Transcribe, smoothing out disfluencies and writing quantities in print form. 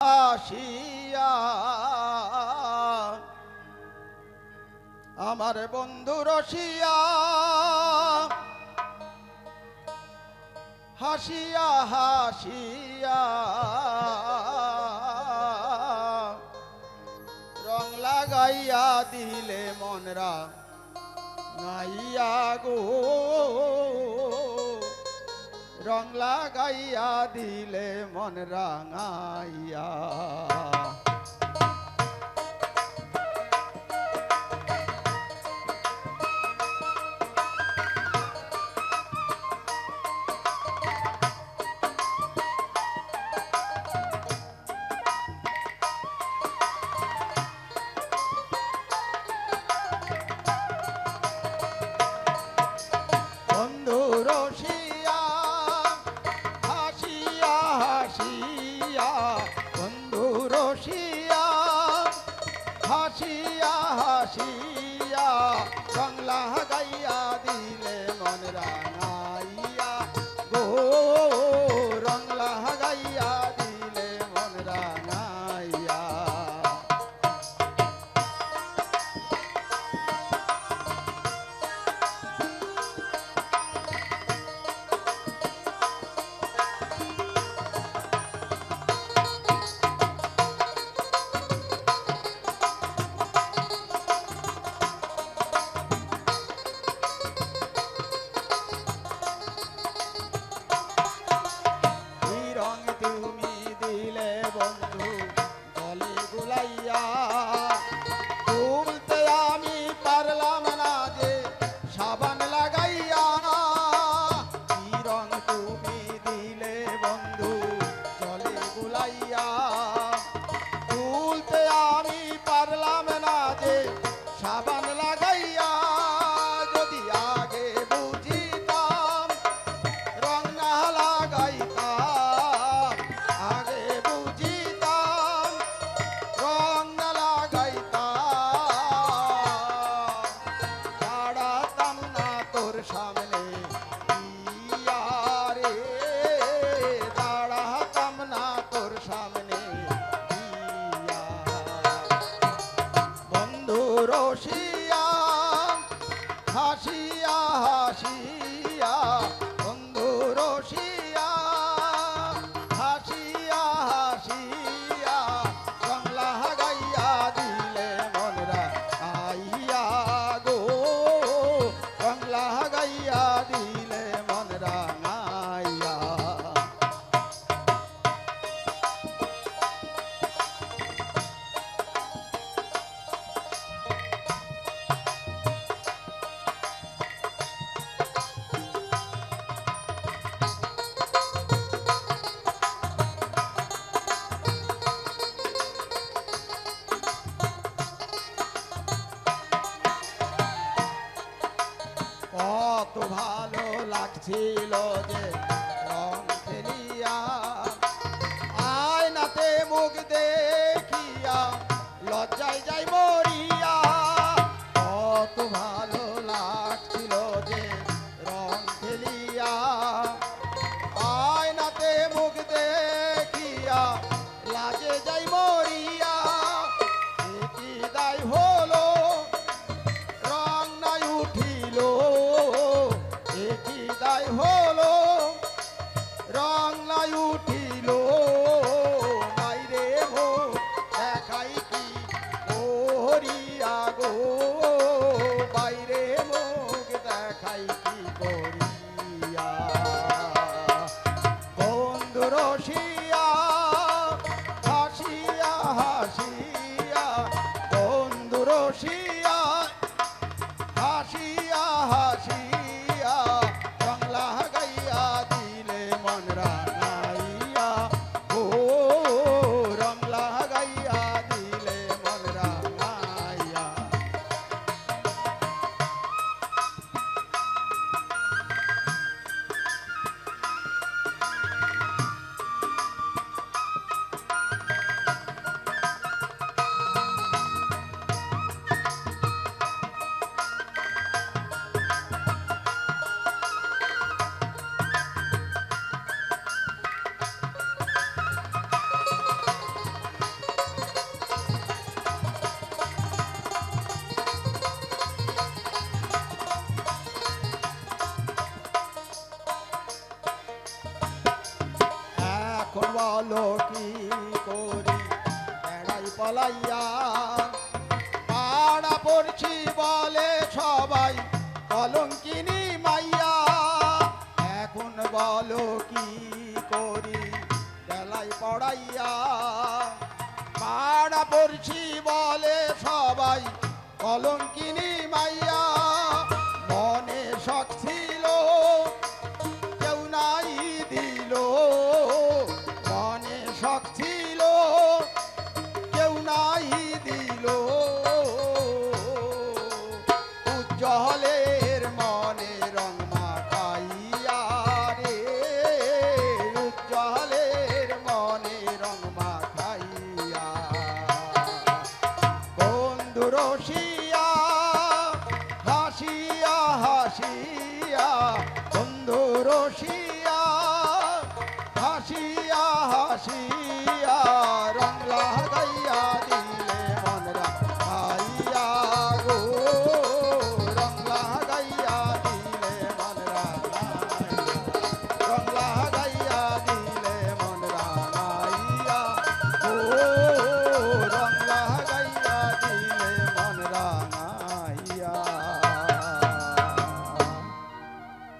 হাসিয়া আমার বন্ধু রসিয়া হাসিয়া হাসিয়া রং লাগাইয়া দিলে মনরা গাইয়া গো রং লাগাইয়া দিলে মন রাঙাইয়া বন্ধু রসিয়া হাসিয়া হাসিয়া বন্ধু রসিয়া হাসিয়া হাসিয়া রং লাগাইয়া দিলে মন রাঙাইয়া গো রং লাগাইয়া দিলে মন রাঙাইয়া তুমি দিলে বন্ধু গলে গুলাইয়া তুলতে আমি পারলাম না যে সাবান লাগাইয়া কি রং তুমি দিলে বন্ধু গলে গুলাইয়া তুলতে আমি পারলাম না যে সাবান লাগাইয়া যদি আগে বুঝিতাম রং না লাগাইতাম সামনে রে দাঁড়াতাম না তোর সামনে বন্ধু রসিয়া হাসিয়া হাসিয়া বন্ধু রসিয়া হাসিয়া হাসিয়া রং লাগাইয়া দিলে মনরা আইয়া গো রং লাগাইয়া দিলে মন রাঙাইয়া কত ভালো লাগছিল যে রং খেলিয়া আয়নাতে মুখ দেখিয়া লজ্জায় যাই মরিয়া কত ভালো লাগছিল যে রং খেলিয়া আয়নাতে মুখ দেখিয়া লাজে যাই মরিয়া কি দায় হলো রং নাই উঠিল দায় হলো রং নাই উঠিল মাইরে ভো দেখাই কি ও পলাইয়া পাড়া পড়ছি বলে সবাই কলঙ্কিনী মাইয়া এখন বলো কি করি বেলায় পড়াইয়া পাড়া পড়ছি বলে সবাই কলঙ্কিনী